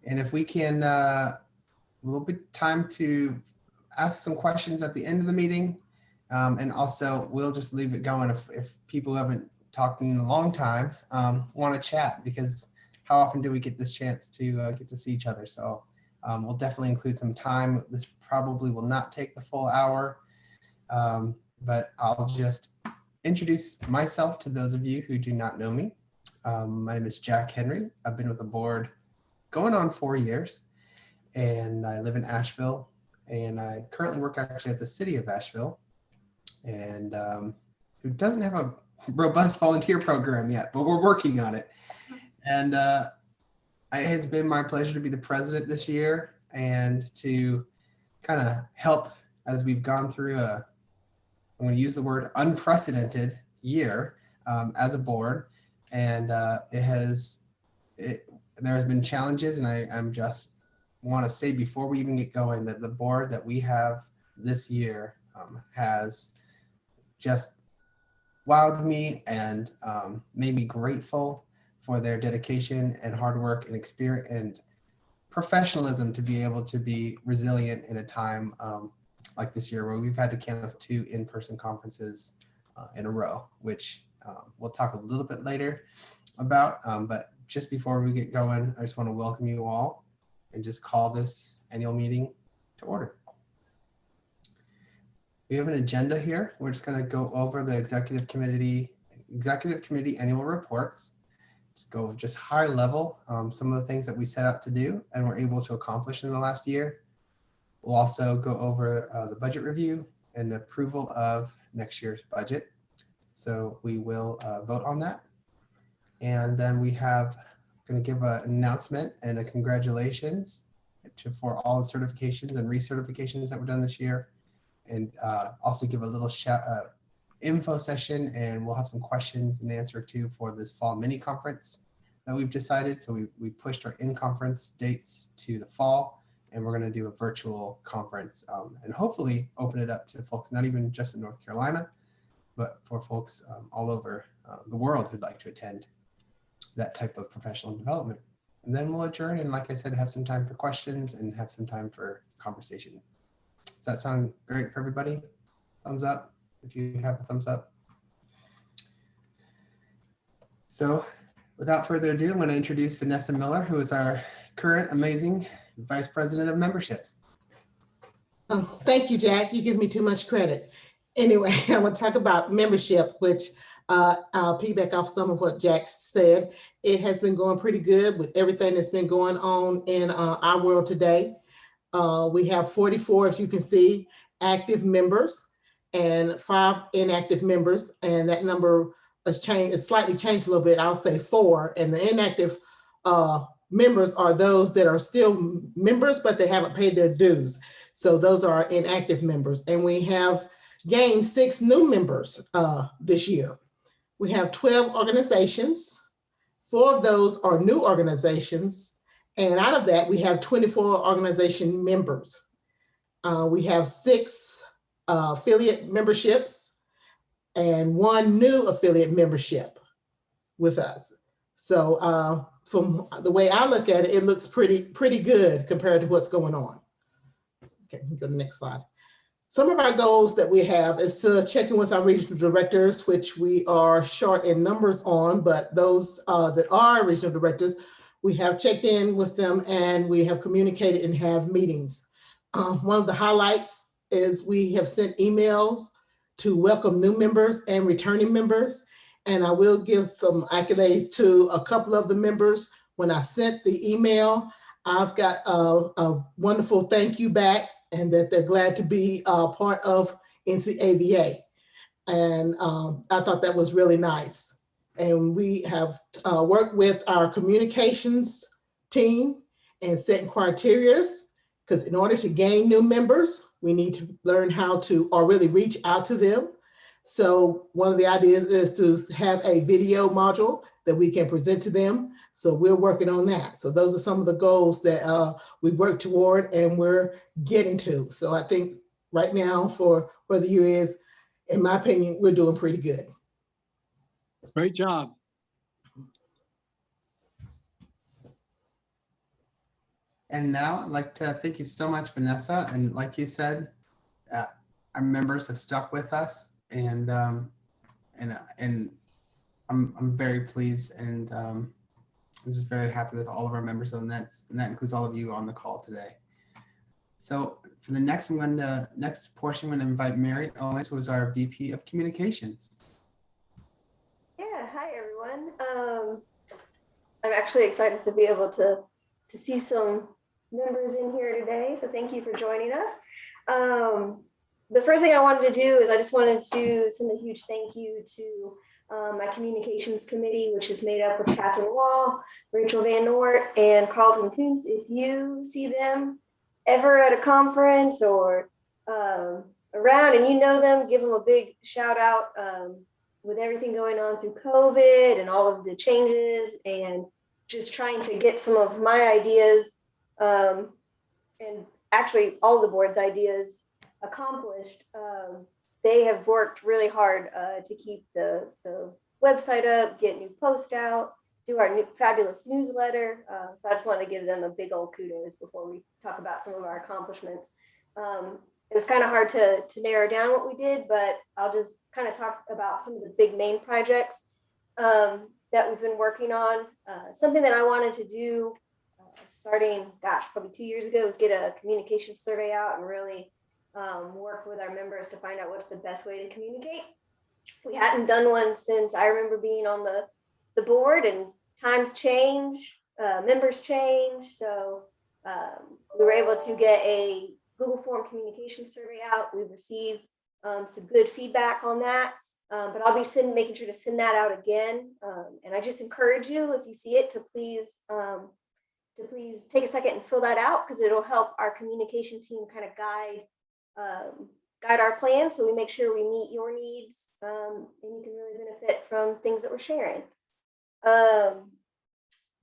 And if we can, a little bit time to ask some questions at the end of the meeting. And also we'll just leave it going if people who haven't talked in a long time want to chat, because how often do we get this chance to get to see each other? So we'll definitely include some time. This probably will not take the full hour, but I'll just introduce myself to those of you who do not know me. My name is Jack Henry. I've been with the board going on 4 years, and I live in Asheville, and I currently work actually at the city of Asheville, and who doesn't have a robust volunteer program yet, but we're working on it. And it has been my pleasure to be the president this year and to kind of help as we've gone through I'm going to use the word unprecedented year as a board. And there's been challenges, and I'm just want to say before we even get going that the board that we have this year has just wowed me and made me grateful for their dedication and hard work and experience and professionalism to be able to be resilient in a time like this year where we've had to cancel 2 in-person conferences in a row, which we'll talk a little bit later about. But just before we get going, I just want to welcome you all and just call this annual meeting to order. We have an agenda here. We're just going to go over the executive committee annual reports. Just go just high level, some of the things that we set out to do and were able to accomplish in the last year. We'll also go over the budget review and the approval of next year's budget. So we will vote on that. And then we have going to give an announcement and a congratulations for all the certifications and recertifications that were done this year. And also give a little info session, and we'll have some questions and answer too for this fall mini conference that we've decided. So we pushed our in-conference dates to the fall, and we're going to do a virtual conference and hopefully open it up to folks, not even just in North Carolina, but for folks all over the world who'd like to attend that type of professional development. And then we'll adjourn, and like I said, have some time for questions and have some time for conversation. Does that sound great for everybody? Thumbs up if you have a thumbs up. So without further ado, I'm going to introduce Vanessa Miller, who is our current amazing Vice President of Membership. Oh, thank you, Jack. You give me too much credit. Anyway, I want to talk about membership, which I'll piggyback off some of what Jack said. It has been going pretty good with everything that's been going on in our world today. We have 44, if you can see, active members and 5 inactive members, and that number has changed. It's slightly changed a little bit. I'll say 4, and the inactive members are those that are still members, but they haven't paid their dues. So those are our inactive members, and we have gained 6 new members this year. We have 12 organizations. 4 of those are new organizations. And out of that, we have 24 organization members. We have 6 affiliate memberships and 1 new affiliate membership with us. So from the way I look at it, it looks pretty good compared to what's going on. Okay, we go to the next slide. Some of our goals that we have is to check in with our regional directors, which we are short in numbers on, but those that are regional directors, we have checked in with them and we have communicated and have meetings. One of the highlights is we have sent emails to welcome new members and returning members. And I will give some accolades to a couple of the members. When I sent the email, I've got a wonderful thank you back, and that they're glad to be part of NCAVA. And I thought that was really nice. And we have worked with our communications team and setting criteria, because in order to gain new members, we need to learn how to, or really reach out to them. So one of the ideas is to have a video module that we can present to them. So we're working on that. So those are some of the goals that we work toward and we're getting to. So I think right now for where the year is, in my opinion, we're doing pretty good. Great job. And now I'd like to thank you so much, Vanessa. And like you said, our members have stuck with us, and I'm very pleased, and I'm just very happy with all of our members, and that includes all of you on the call today. So for the next portion, I'm going to invite Mary Owens, who is our VP of Communications. Yeah, hi everyone. I'm actually excited to be able to see some members in here today, so thank you for joining us. The first thing I wanted to do is I just wanted to send a huge thank you to my communications committee, which is made up of Catherine Wall, Rachel Van Noort, and Carlton Kuntz. If you see them ever at a conference or around and you know them, give them a big shout out. With everything going on through COVID and all of the changes and just trying to get some of my ideas and actually all the board's ideas accomplished. They have worked really hard to keep the website up, get new posts out, do our new fabulous newsletter. So I just want to give them a big old kudos before we talk about some of our accomplishments. It was kind of hard to narrow down what we did, but I'll just kind of talk about some of the big main projects that we've been working on. Something that I wanted to do starting, probably 2 years ago was get a communication survey out and really work with our members to find out what's the best way to communicate. We hadn't done one since I remember being on the board, and times change, members change. So we were able to get a Google Form communication survey out. We've received some good feedback on that, but I'll be making sure to send that out again. And I just encourage you, if you see it, to please take a second and fill that out, because it'll help our communication team kind of guide our plan, so we make sure we meet your needs, and you can really benefit from things that we're sharing.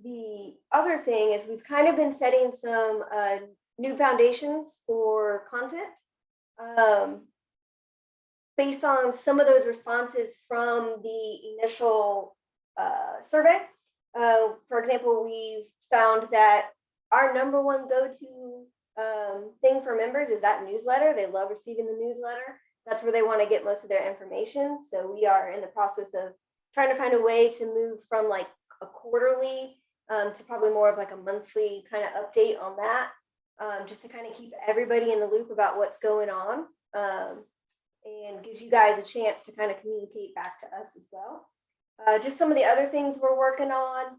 The other thing is we've kind of been setting some new foundations for content based on some of those responses from the initial survey. For example, we've found that our number one go-to thing for members is that newsletter. They love receiving the newsletter. That's where they want to get most of their information. So we are in the process of trying to find a way to move from like a quarterly to probably more of like a monthly kind of update on that. Just to kind of keep everybody in the loop about what's going on, and gives you guys a chance to kind of communicate back to us as well. Just some of the other things we're working on.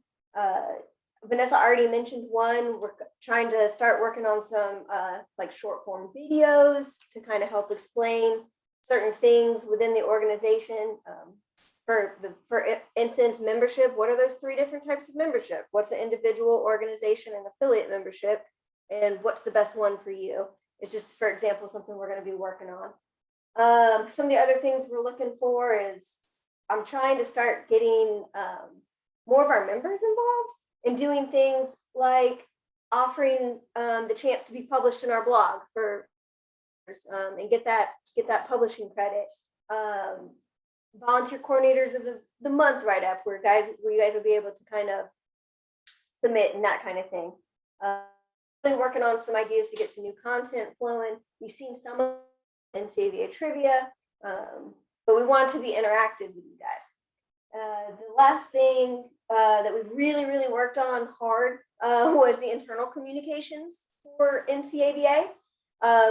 Vanessa already mentioned one. We're trying to start working on some like short form videos to kind of help explain certain things within the organization. For instance, membership, what are those 3 different types of membership? What's an individual, organization, and affiliate membership? And what's the best one for you? It's just, for example, something we're going to be working on. Some of the other things we're looking for is I'm trying to start getting more of our members involved in doing things like offering the chance to be published in our blog for and get that publishing credit. Volunteer coordinators of the month write-up where you guys will be able to kind of submit and that kind of thing. Working on some ideas to get some new content flowing. We've seen some of NCAVA trivia, but we want to be interactive with you guys. The last thing that we've really worked on hard was the internal communications for NCAVA.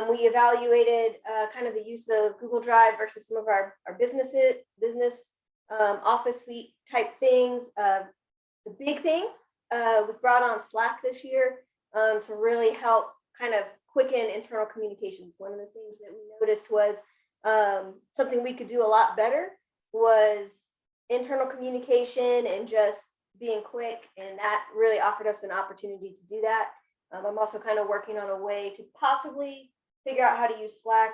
We evaluated kind of the use of Google Drive versus some of our business office suite type things. The big thing, we brought on Slack this year to really help kind of quicken internal communications. One of the things that we noticed was something we could do a lot better was internal communication and just being quick, and that really offered us an opportunity to do that. I'm also kind of working on a way to possibly figure out how to use Slack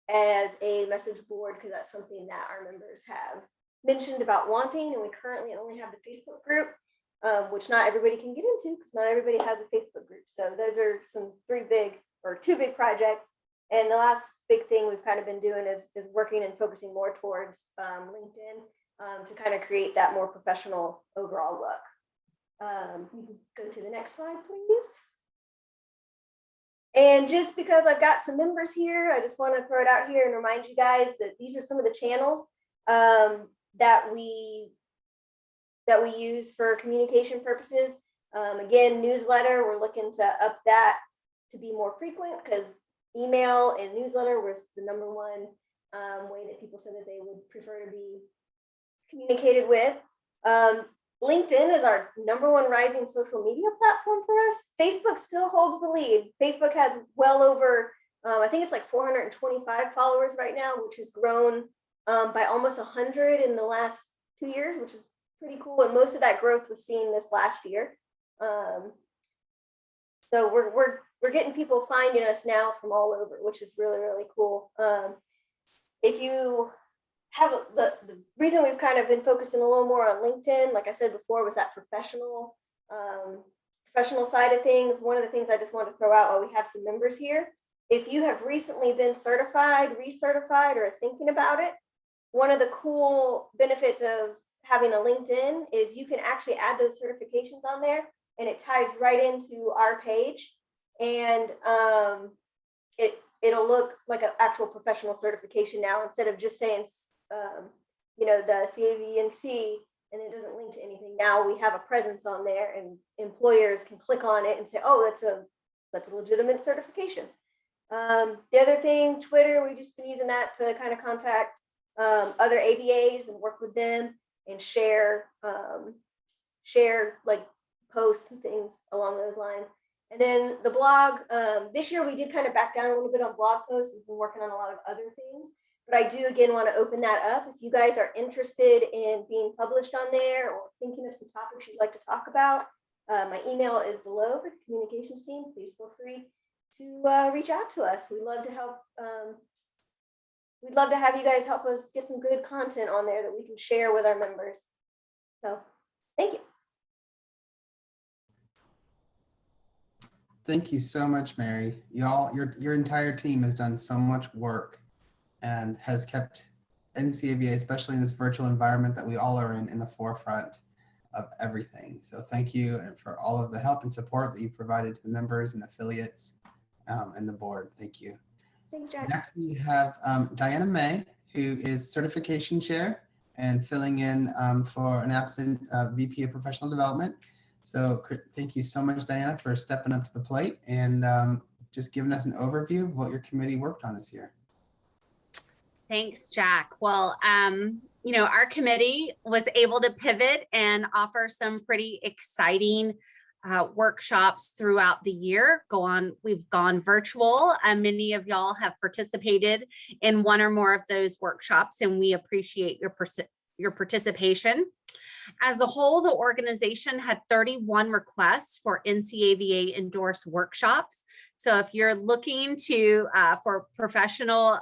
as a message board, because that's something that our members have mentioned about wanting, and we currently only have the Facebook group, which not everybody can get into because not everybody has a Facebook group. So those are some 2 big projects. And the last big thing we've kind of been doing is working and focusing more towards LinkedIn to kind of create that more professional overall look. You can go to the next slide, please. And just because I've got some members here, I just want to throw it out here and remind you guys that these are some of the channels that we use for communication purposes. Again, newsletter, we're looking to up that to be more frequent because email and newsletter was the number one way that people said that they would prefer to be communicated with. LinkedIn is our number one rising social media platform for us. Facebook still holds the lead. Facebook has well over, I think it's like 425 followers right now, which has grown by almost 100 in the last 2 years, which is pretty cool. And most of that growth was seen this last year. So we're getting people finding us now from all over, which is really, really cool. If you have the reason we've kind of been focusing a little more on LinkedIn, like I said before, was that professional side of things. One of the things I just want to throw out while we have some members here, if you have recently been certified, recertified, or thinking about it, one of the cool benefits of having a LinkedIn is you can actually add those certifications on there, and it ties right into our page, and it'll look like an actual professional certification now, instead of just saying you know, the CAVNC, and it doesn't link to anything. Now we have a presence on there, and employers can click on it and say, oh, that's a legitimate certification. The other thing, Twitter, we've just been using that to kind of contact other ABAs and work with them and share like posts and things along those lines. And then the blog, this year we did kind of back down a little bit on blog posts. We've been working on a lot of other things, but I do again want to open that up. If you guys are interested in being published on there or thinking of some topics you'd like to talk about, my email is below for the communications team. Please feel free to reach out to us. We'd love to help. We'd love to have you guys help us get some good content on there that we can share with our members. So thank you. Thank you so much, Mary. Y'all, your entire team has done so much work and has kept NCAVA, especially in this virtual environment that we all are in the forefront of everything. So thank you for all of the help and support that you provided to the members and affiliates and the board. Thank you. Thanks, Jack. Next, we have Diana May, who is certification chair and filling in for an absent VP of Professional Development. So thank you so much, Diana, for stepping up to the plate and just giving us an overview of what your committee worked on this year. Thanks, Jack. Well, you know, our committee was able to pivot and offer some pretty exciting workshops throughout the year. We've gone virtual, and many of y'all have participated in one or more of those workshops, and we appreciate your participation. As a whole, the organization had 31 requests for NCAVA endorsed workshops. So if you're looking for professional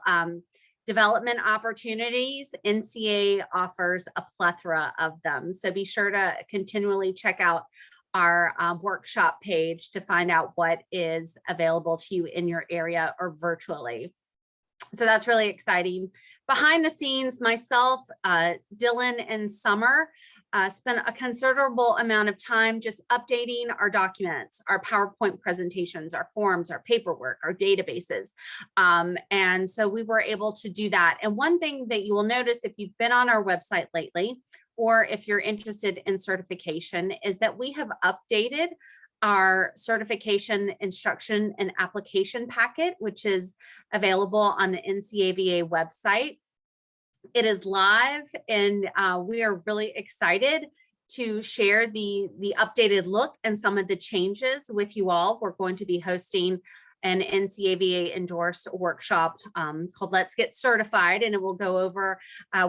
development opportunities, NCA offers a plethora of them. So be sure to continually check out our workshop page to find out what is available to you in your area or virtually. So that's really exciting. Behind the scenes, myself, Dylan, and Summer spent a considerable amount of time just updating our documents, our PowerPoint presentations, our forms, our paperwork, our databases. And so we were able to do that. And one thing that you will notice if you've been on our website lately, or if you're interested in certification, is that we have updated our certification instruction and application packet, which is available on the NCAVA website. It is live, and we are really excited to share the updated look and some of the changes with you all. We're going to be hosting an NCAVA endorsed workshop called Let's Get Certified, and it will go over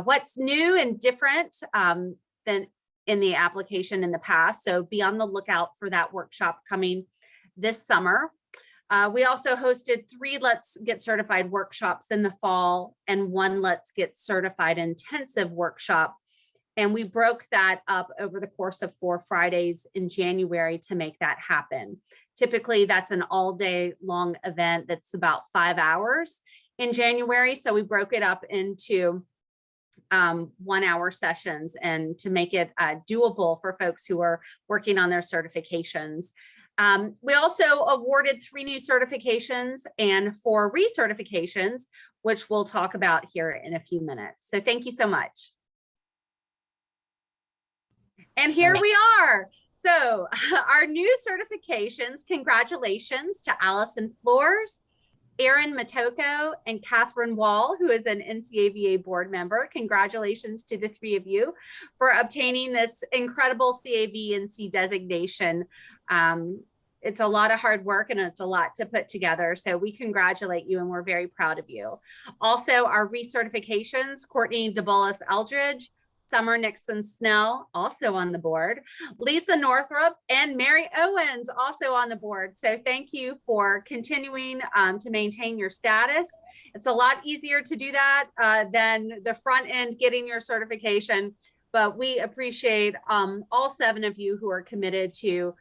what's new and different than in the application in the past. So be on the lookout for that workshop coming this summer. We also hosted 3 Let's Get Certified workshops in the fall and 1 Let's Get Certified intensive workshop. And we broke that up over the course of 4 Fridays in January to make that happen. Typically, that's an all-day long event that's about 5 hours in January. So we broke it up into 1-hour sessions and to make it doable for folks who are working on their certifications. We also awarded 3 new certifications and 4 recertifications, which we'll talk about here in a few minutes. So thank you so much. And here we are. So our new certifications, congratulations to Allison Flores, Erin Matoko, and Catherine Wall, who is an NCAVA board member. Congratulations to the 3 of you for obtaining this incredible CAVNC designation. It's a lot of hard work and it's a lot to put together. So we congratulate you and we're very proud of you. Also, our recertifications, Courtney DeBolis Eldridge, Summer Nixon Snell, also on the board, Lisa Northrup, and Mary Owens, also on the board. So thank you for continuing to maintain your status. It's a lot easier to do that than the front end getting your certification, but we appreciate all 7 of you who are committed to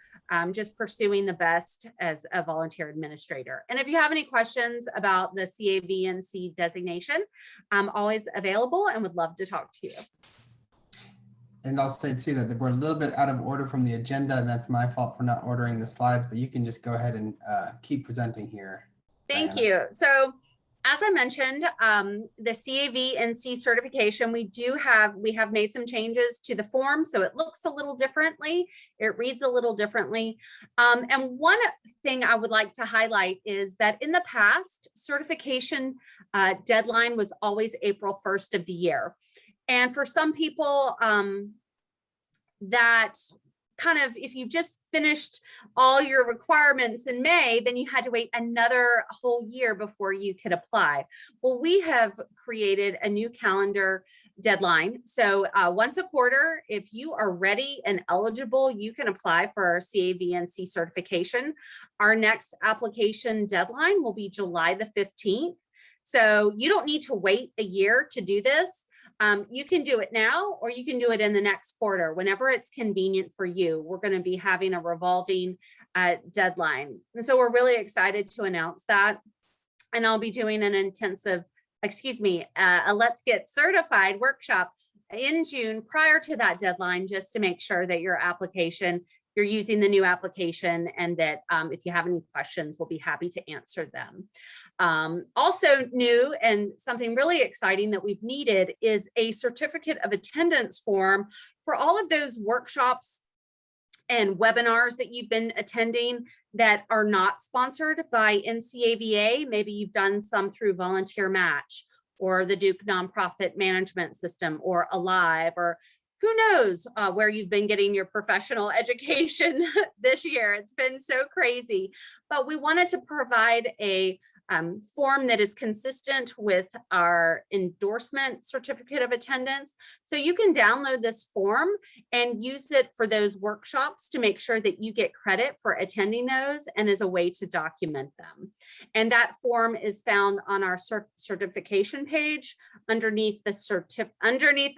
just pursuing the best as a volunteer administrator. And if you have any questions about the CAVNC designation, I'm always available and would love to talk to you. And I'll say too that we're a little bit out of order from the agenda, and that's my fault for not ordering the slides, but you can just go ahead and keep presenting here. Thank you. So as I mentioned, the CAVNC certification, we have made some changes to the form, so it looks a little differently. It reads a little differently. And one thing I would like to highlight is that in the past, certification deadline was always April 1st of the year. And for some people, that kind of, if you just finished all your requirements in May, then you had to wait another whole year before you could apply. Well, we have created a new calendar deadline. So once a quarter, if you are ready and eligible, you can apply for our CAVNC certification. Our next application deadline will be July the 15th. So you don't need to wait a year to do this. You can do it now, or you can do it in the next quarter, whenever it's convenient for you. We're going to be having a revolving deadline. And so we're really excited to announce that. And I'll be doing an intensive, a Let's Get Certified workshop in June prior to that deadline, just to make sure that your application, you're using the new application, and that if you have any questions, we'll be happy to answer them. Also new and something really exciting that we've needed is a certificate of attendance form for all of those workshops and webinars that you've been attending that are not sponsored by NCAVA. Maybe you've done some through Volunteer Match or the Duke Nonprofit Management System or Alive, or who knows where you've been getting your professional education this year. It's been so crazy, but we wanted to provide a form that is consistent with our endorsement certificate of attendance. So you can download this form and use it for those workshops to make sure that you get credit for attending those, and as a way to document them. And that form is found on our certification page underneath the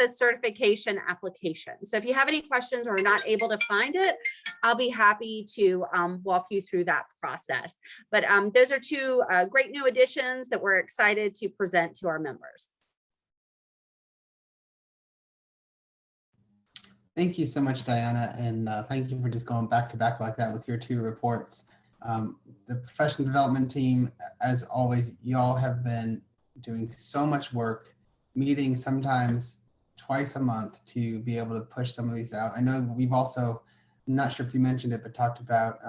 certification application. So if you have any questions or are not able to find it, I'll be happy to walk you through that process. But those are 2 great new additions that we're excited to present to our members. Thank you so much, Diana, and thank you for just going back to back like that with your 2 reports. The professional development team, as always, y'all have been doing so much work, meeting sometimes twice a month to be able to push some of these out. I know we've also, I'm not sure if you mentioned it, but talked about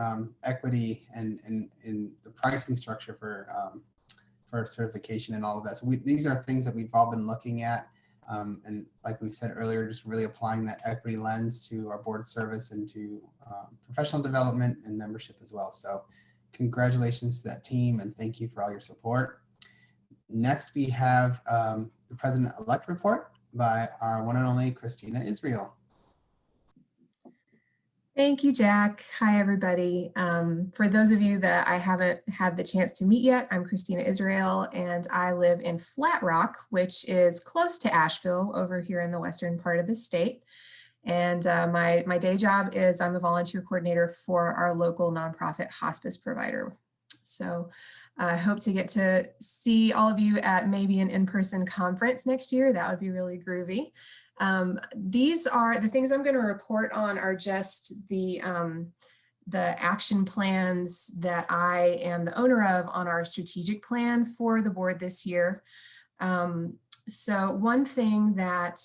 equity and the pricing structure for certification and all of that. So these are things that we've all been looking at. And like we said earlier, just really applying that equity lens to our board service and to professional development and membership as well. So congratulations to that team, and thank you for all your support. Next, we have the President-elect report by our one and only Christina Israel. Thank you, Jack. Hi, everybody. For those of you that I haven't had the chance to meet yet, I'm Christina Israel, and I live in Flat Rock, which is close to Asheville over here in the western part of the state. And my day job is I'm a volunteer coordinator for our local nonprofit hospice provider. So I hope to get to see all of you at maybe an in-person conference next year. That would be really groovy. These are the things I'm going to report on are just the the action plans that I am the owner of on our strategic plan for the board this year. So one thing that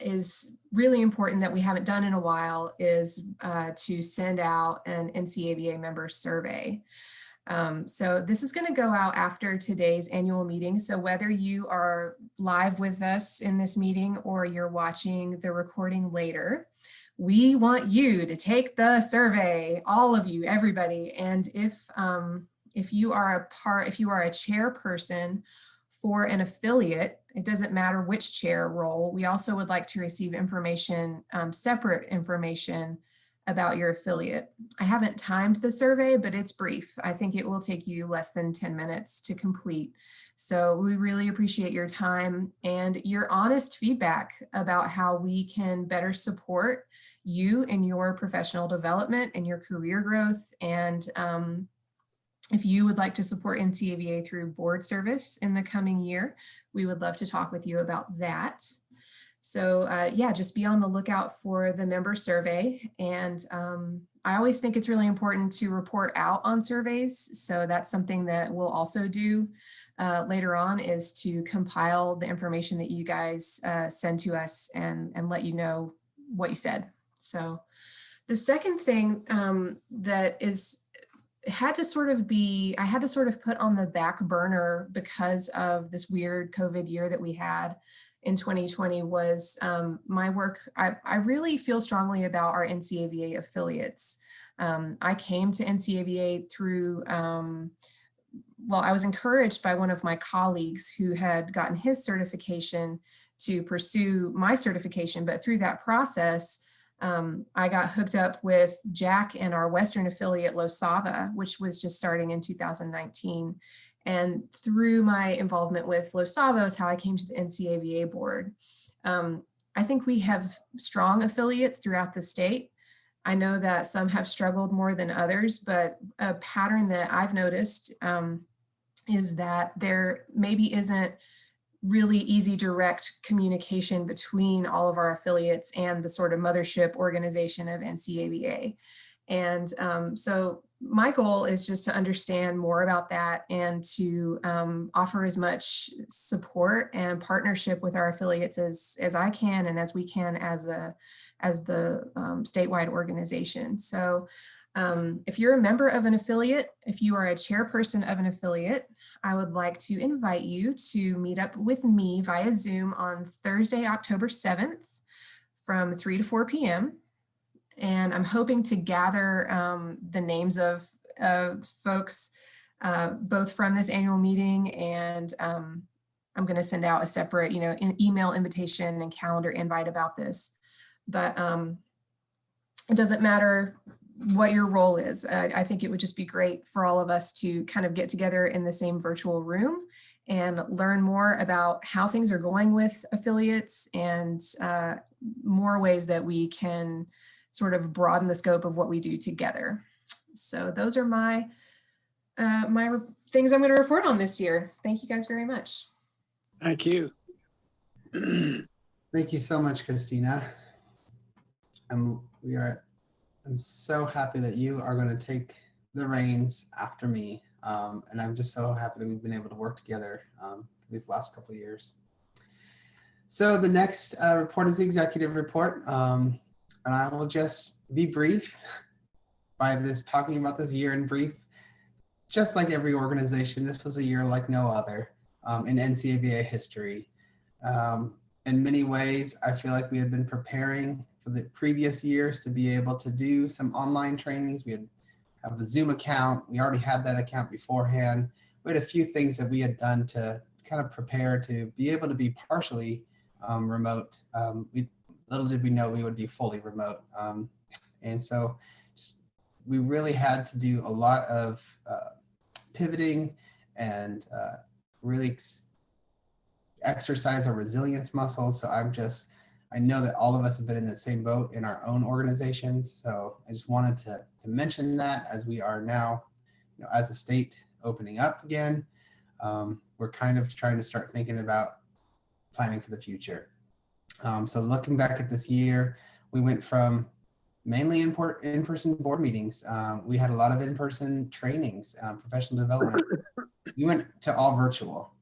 is really important that we haven't done in a while is to send out an NCAVA member survey. So this is going to go out after today's annual meeting. So whether you are live with us in this meeting or you're watching the recording later, we want you to take the survey, all of you, everybody. And if you are a chairperson for an affiliate, it doesn't matter which chair role, we also would like to receive information, separate information about your affiliate. I haven't timed the survey, but it's brief. I think it will take you less than 10 minutes to complete. So we really appreciate your time and your honest feedback about how we can better support you in your professional development and your career growth. And if you would like to support NCAVA through board service in the coming year, we would love to talk with you about that. So yeah, just be on the lookout for the member survey. And I always think it's really important to report out on surveys. So that's something that we'll also do later on, is to compile the information that you guys send to us and let you know what you said. So the second thing that I had to sort of put on the back burner because of this weird COVID year that we had in 2020 was my work. I really feel strongly about our NCAVA affiliates. I came to NCAVA through, I was encouraged by one of my colleagues who had gotten his certification to pursue my certification, but through that process, I got hooked up with Jack and our Western affiliate, LOSAVA, which was just starting in 2019. And through my involvement with LOSAVA is how I came to the NCAVA board. I think we have strong affiliates throughout the state. I know that some have struggled more than others, but a pattern that I've noticed is that there maybe isn't really easy direct communication between all of our affiliates and the sort of mothership organization of NCAVA. And so my goal is just to understand more about that and to offer as much support and partnership with our affiliates as I can and as we can as the statewide organization. So if you're a member of an affiliate, if you are a chairperson of an affiliate, I would like to invite you to meet up with me via Zoom on Thursday, October 7th from 3 to 4 p.m. And I'm hoping to gather the names of folks both from this annual meeting, and I'm going to send out a separate, an email invitation and calendar invite about this. But it doesn't matter what your role is. I think it would just be great for all of us to kind of get together in the same virtual room and learn more about how things are going with affiliates and more ways that we can sort of broaden the scope of what we do together. So those are my things I'm going to report on this year. Thank you guys very much. Thank you. Thank you so much, Christina. I'm so happy that you are going to take the reins after me. And I'm just so happy that we've been able to work together these last couple of years. So the next report is the executive report. And I will just be brief by talking about this year in brief. Just like every organization, this was a year like no other in NCAVA history. In many ways, I feel like we had been preparing for the previous years to be able to do some online trainings. We have a Zoom account. We already had that account beforehand. We had a few things that we had done to kind of prepare to be able to be partially remote. Little did we know we would be fully remote. And so we really had to do a lot of pivoting and really exercise our resilience muscles. So I know that all of us have been in the same boat in our own organizations. So I just wanted to mention that as we are now, as a state opening up again, we're kind of trying to start thinking about planning for the future. So looking back at this year, we went from mainly in-person board meetings. We had a lot of in-person trainings, professional development. We went to all virtual.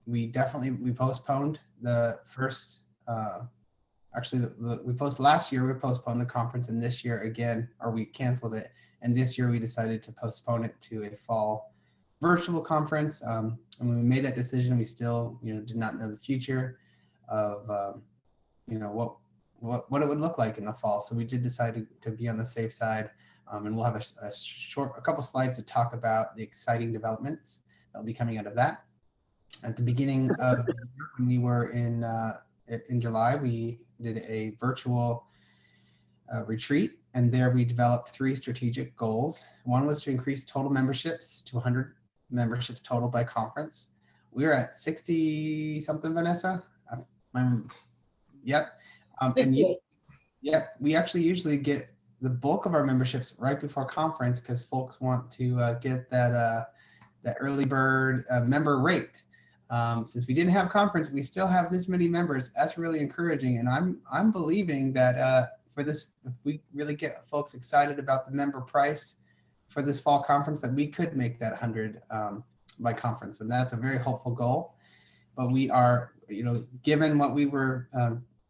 We postponed the first, we posted last year, we postponed the conference, and this year again, or we canceled it. And this year we decided to postpone it to a fall virtual conference. And when we made that decision, we still, did not know the future of, what it would look like in the fall. So we did decide to be on the safe side. And we'll have a couple slides to talk about the exciting developments that will be coming out of that. At the beginning of the year, when we were in July, we did a virtual retreat, and there we developed 3 strategic goals. One was to increase total memberships to 100 memberships total by conference. We were at 60 something, Vanessa. Yep. We actually usually get the bulk of our memberships right before conference because folks want to get that early bird member rate. Since we didn't have conference, we still have this many members. That's really encouraging, and I'm believing that for this, if we really get folks excited about the member price for this fall conference, that we could make that 100 by conference, and that's a very hopeful goal. But we are, given what we were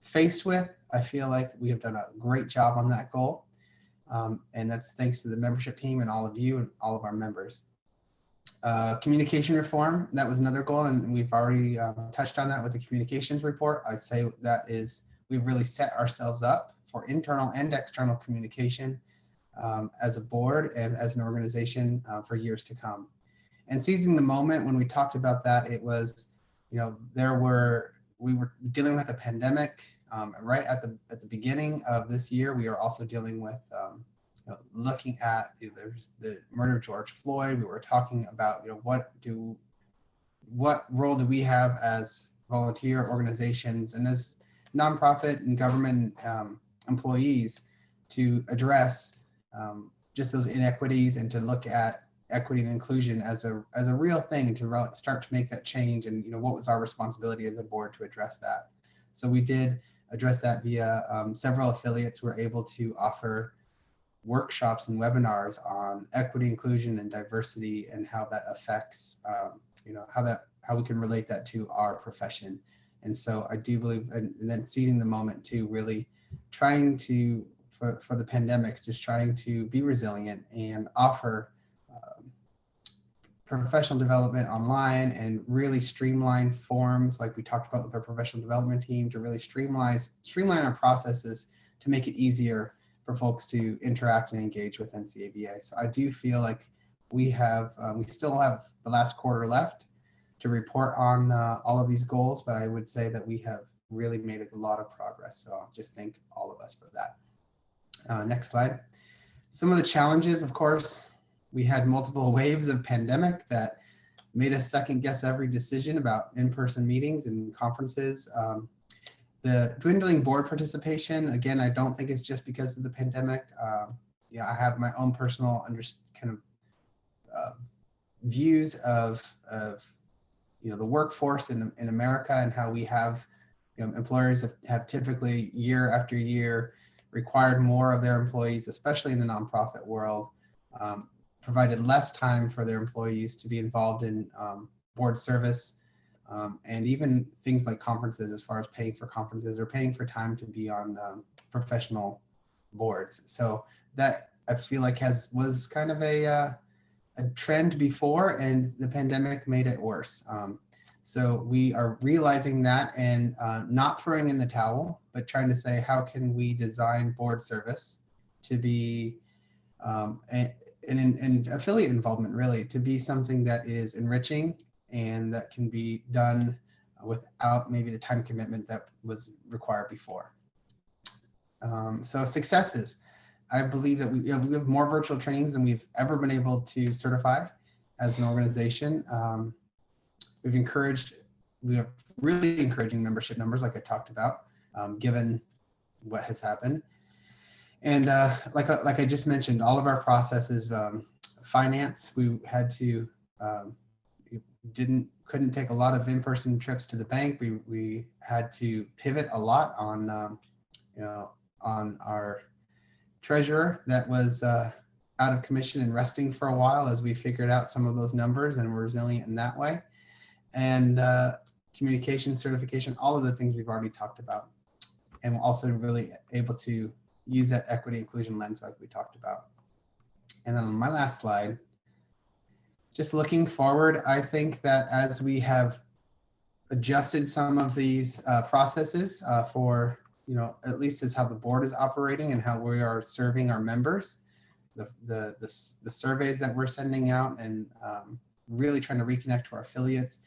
faced with, I feel like we have done a great job on that goal, and that's thanks to the membership team and all of you and all of our members. Communication reform, that was another goal, and we've already touched on that with the communications report. I'd say that is, we've really set ourselves up for internal and external communication as a board and as an organization for years to come. And seizing the moment, when we talked about that, it was, we were dealing with a pandemic right at the beginning of this year. We are also dealing with looking at there's the murder of George Floyd. We were talking about what role do we have as volunteer organizations and as nonprofit and government employees to address just those inequities and to look at equity and inclusion as a real thing, to start to make that change, and what was our responsibility as a board to address that. So we did address that via several affiliates were able to offer workshops and webinars on equity, inclusion, and diversity, and how that affects, how we can relate that to our profession. And so I do believe, and then seizing the moment to really trying to, for the pandemic, just trying to be resilient and offer professional development online and really streamline forms like we talked about with our professional development team, to really streamline our processes to make it easier for folks to interact and engage with NCAVA. So I do feel like we still have the last quarter left to report on all of these goals, but I would say that we have really made a lot of progress. So I'll just thank all of us for that. Next slide. Some of the challenges, of course, we had multiple waves of pandemic that made us second guess every decision about in-person meetings and conferences. The dwindling board participation, again, I don't think it's just because of the pandemic. I have my own personal views of the workforce in America, and how we have employers that have typically year after year required more of their employees, especially in the nonprofit world, provided less time for their employees to be involved in board service, and even things like conferences, as far as paying for conferences or paying for time to be on professional boards. So that, I feel like, was kind of a trend before, and the pandemic made it worse. So we are realizing that and not throwing in the towel, but trying to say, how can we design board service to be and affiliate involvement, really, to be something that is enriching and that can be done without maybe the time commitment that was required before. So successes. I believe that we have more virtual trainings than we've ever been able to certify as an organization. We have really encouraging membership numbers, like I talked about, given what has happened. And like I just mentioned, all of our processes, finance, we had to, couldn't take a lot of in-person trips to the bank. We had to pivot a lot on, on our treasurer that was out of commission and resting for a while as we figured out some of those numbers and were resilient in that way. And communication, certification, all of the things we've already talked about. And we're also really able to use that equity inclusion lens like we talked about. And then on my last slide, just looking forward, I think that as we have adjusted some of these processes for, at least as how the board is operating and how we are serving our members, the surveys that we're sending out and really trying to reconnect to our affiliates,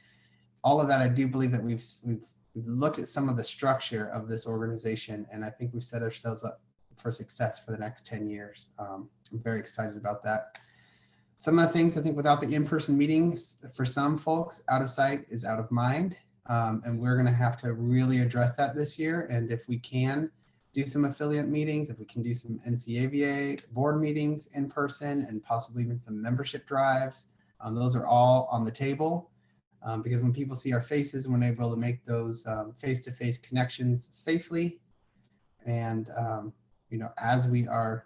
all of that, I do believe that we've looked at some of the structure of this organization, and I think we've set ourselves up for success for the next 10 years. I'm very excited about that. Some of the things I think without the in-person meetings, for some folks, out of sight is out of mind. And we're going to have to really address that this year. And if we can do some affiliate meetings, if we can do some NCAVA board meetings in person and possibly even some membership drives, those are all on the table. Because when people see our faces, we're able to make those face-to-face connections safely. And, as we are,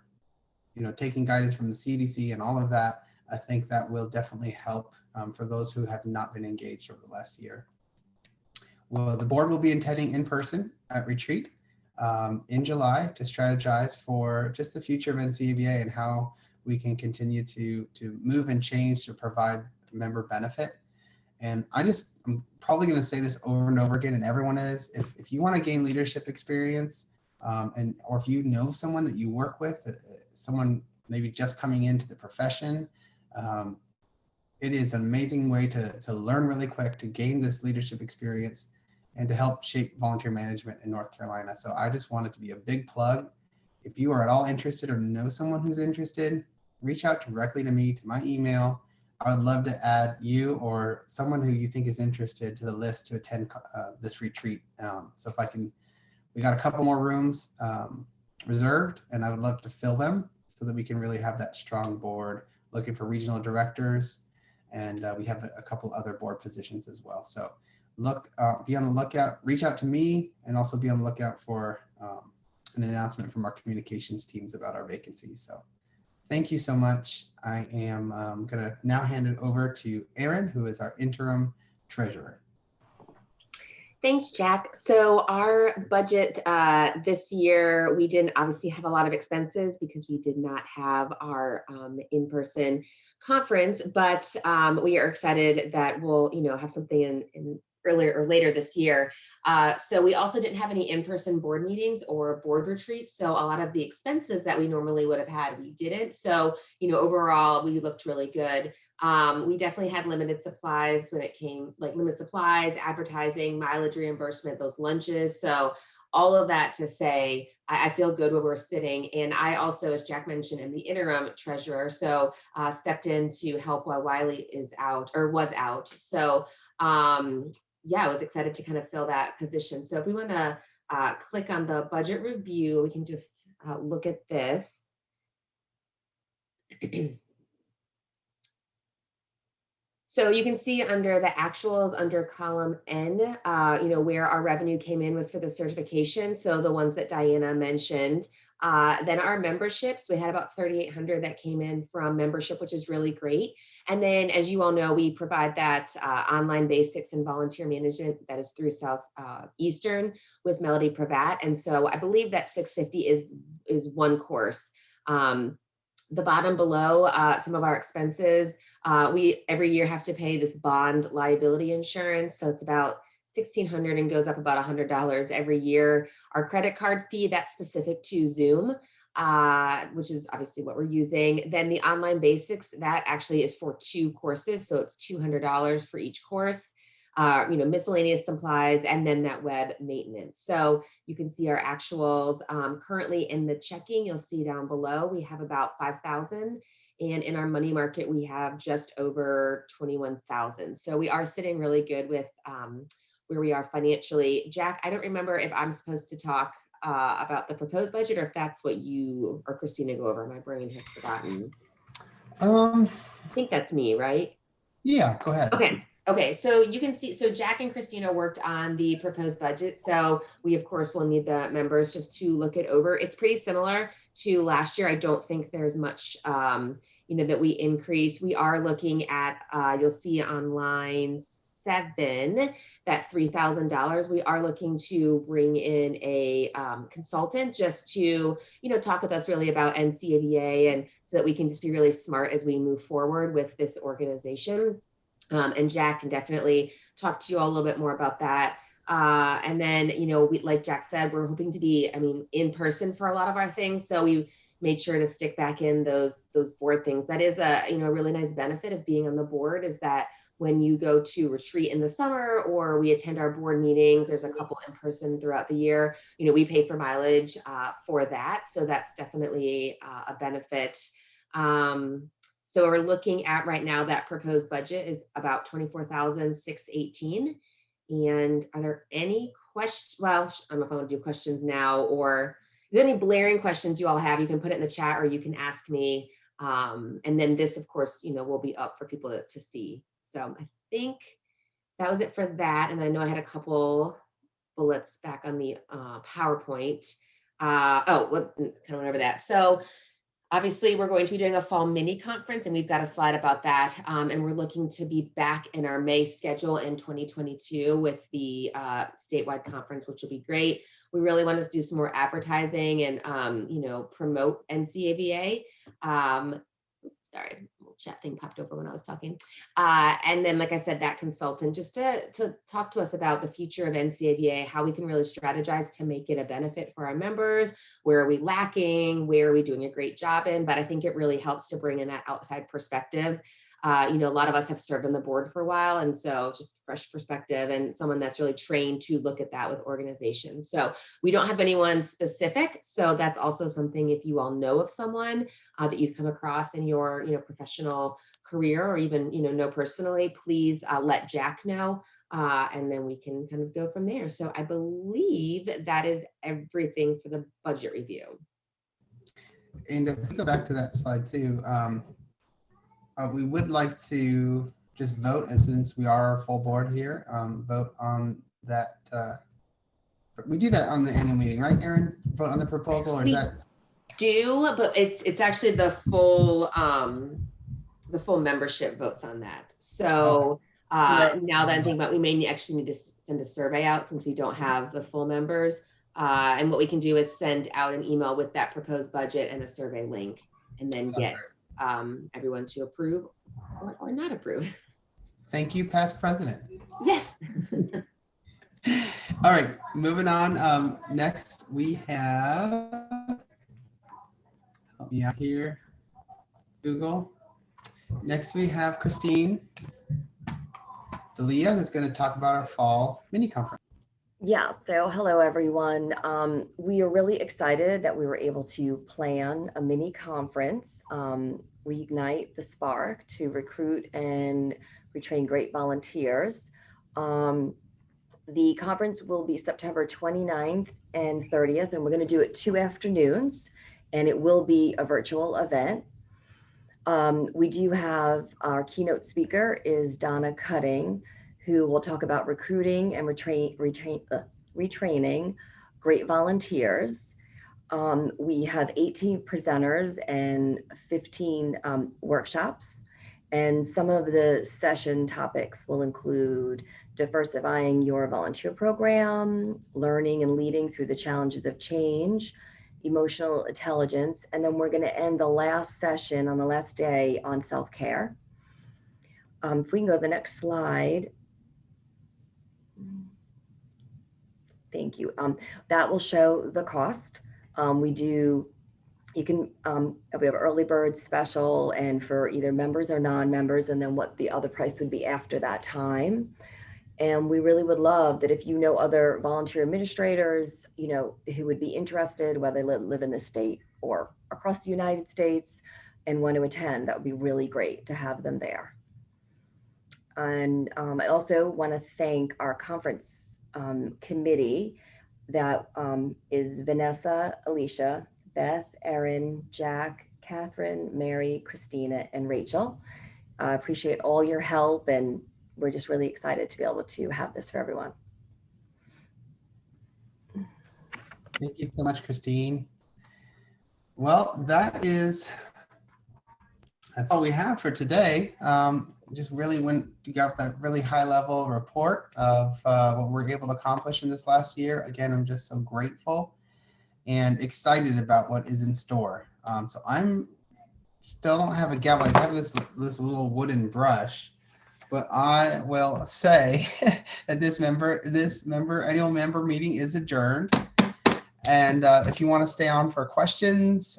taking guidance from the CDC and all of that, I think that will definitely help for those who have not been engaged over the last year. Well, the board will be attending in person at retreat in July to strategize for just the future of NCAVA and how we can continue to move and change to provide member benefit. And I'm probably going to say this over and over again, and everyone is, if you want to gain leadership experience, or if you know someone that you work with, someone maybe just coming into the profession, it is an amazing way to learn really quick, to gain this leadership experience, and to help shape volunteer management in North Carolina. So I just want it to be a big plug. If you are at all interested or know someone who's interested, reach out directly to me, to my email. I would love to add you or someone who you think is interested to the list to attend this retreat. So we got a couple more rooms reserved, and I would love to fill them so that we can really have that strong board, looking for regional directors, and we have a couple other board positions as well. So be on the lookout, reach out to me, and also be on the lookout for an announcement from our communications teams about our vacancies. So thank you so much. I am going to now hand it over to Erin, who is our interim treasurer. Thanks, Jack. So our budget this year, we didn't obviously have a lot of expenses because we did not have our in-person conference, but we are excited that we'll, have something in earlier or later this year. So we also didn't have any in-person board meetings or board retreats. So a lot of the expenses that we normally would have had, we didn't. So, overall, we looked really good. We definitely had limited supplies when it came, like limited supplies, advertising, mileage reimbursement, those lunches. So all of that to say, I feel good where we're sitting. And I also, as Jack mentioned, am the interim treasurer. So stepped in to help while Wiley was out. So I was excited to kind of fill that position. So if we want to click on the budget review, we can just look at this. So you can see under the actuals under column N, where our revenue came in was for the certification. So the ones that Diana mentioned. Then our memberships, we had about 3,800 that came in from membership, which is really great. And then, as you all know, we provide that online basics and volunteer management that is through Southeastern with Melody Pravat. And so I believe that 650 is one course. The bottom below, some of our expenses, we every year have to pay this bond liability insurance. So it's about $1,600 and goes up about $100 every year. Our credit card fee, that's specific to Zoom, which is obviously what we're using. Then the online basics, that actually is for 2 courses. So it's $200 for each course. Miscellaneous supplies, and then that web maintenance. So you can see our actuals currently in the checking, you'll see down below, we have about 5,000. And in our money market, we have just over 21,000. So we are sitting really good with where we are financially. Jack, I don't remember if I'm supposed to talk about the proposed budget or if that's what you or Christina go over. My brain has forgotten. I think that's me, right? Yeah, go ahead. Okay. Okay, so you can see, so Jack and Christina worked on the proposed budget. So we, of course, will need the members just to look it over. It's pretty similar to last year. I don't think there's much, that we increase. We are looking at, you'll see on line 7, that $3,000. We are looking to bring in a consultant just to, talk with us really about NCAVA, and so that we can just be really smart as we move forward with this organization. And Jack can definitely talk to you all a little bit more about that. And then, we, like Jack said, we're hoping to be, in person for a lot of our things. So we made sure to stick back in those board things. That is a, really nice benefit of being on the board, is that when you go to retreat in the summer, or we attend our board meetings, there's a couple in person throughout the year, we pay for mileage for that. So that's definitely a benefit. So we're looking at right now, that proposed budget is about $24,618. And are there any questions? Well, I don't know if I want to do questions now, or is there any blaring questions you all have? You can put it in the chat, or you can ask me. And then this, of course, will be up for people to see. So I think that was it for that. And I know I had a couple bullets back on the PowerPoint. Kind of went over that. So obviously, we're going to be doing a fall mini conference, and we've got a slide about that. And we're looking to be back in our May schedule in 2022 with the statewide conference, which will be great. We really want to do some more advertising and, promote NCAVA. Sorry, a little chat thing popped over when I was talking. And then, like I said, that consultant just to talk to us about the future of NCAVA, how we can really strategize to make it a benefit for our members. Where are we lacking? Where are we doing a great job in? But I think it really helps to bring in that outside perspective. A lot of us have served on the board for a while, and so just fresh perspective, and someone that's really trained to look at that with organizations. So we don't have anyone specific. So that's also something, if you all know of someone that you've come across in your professional career, or even know personally, please let Jack know, and then we can kind of go from there. So I believe that is everything for the budget review. And if we go back to that slide too, we would like to just vote, and since we are a full board here, vote on that. We do that on the annual meeting, right, Erin? Vote on the proposal, or is that? Do, but it's actually the full membership votes on that. So now that I'm thinking about, we may actually need to send a survey out, since we don't have the full members. And what we can do is send out an email with that proposed budget and a survey link, and then get everyone to approve or not approve. Thank you, past president. Yes. All right, moving on. Next we have, help me out here, Google. Next we have Christine D'Elia, who's going to talk about our fall mini conference. Yeah, so hello everyone. We are really excited that we were able to plan a mini conference, reignite the spark to recruit and retrain great volunteers. The conference will be September 29th and 30th, and we're going to do it 2 afternoons, and it will be a virtual event. We do have our keynote speaker is Donna Cutting, who will talk about recruiting and retraining great volunteers. We have 18 presenters and 15 workshops. And some of the session topics will include diversifying your volunteer program, learning and leading through the challenges of change, emotional intelligence, and then we're going to end the last session on the last day on self-care. If we can go to the next slide. Thank you. That will show the cost. We have early bird special, and for either members or non-members, and then what the other price would be after that time. And we really would love that if you know other volunteer administrators, who would be interested, whether they live in the state or across the United States and want to attend, that would be really great to have them there. And I also want to thank our conference committee that is Vanessa, Alicia, Beth, Erin, Jack, Catherine, Mary, Christina, and Rachel. I appreciate all your help and we're just really excited to be able to have this for everyone. Thank you so much, Christine. Well, that's all we have for today. Just really got that really high level report of what we're able to accomplish in this last year. Again, I'm just so grateful and excited about what is in store. So I'm still don't have a gavel. I have this little wooden brush, but I will say that this annual member meeting is adjourned. And if you want to stay on for questions,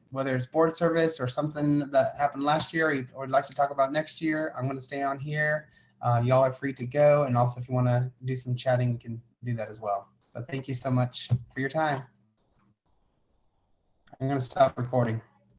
whether it's board service or something that happened last year or would like to talk about next year, I'm going to stay on here. Y'all are free to go. And also if you want to do some chatting, we can do that as well. But thank you so much for your time. I'm going to stop recording.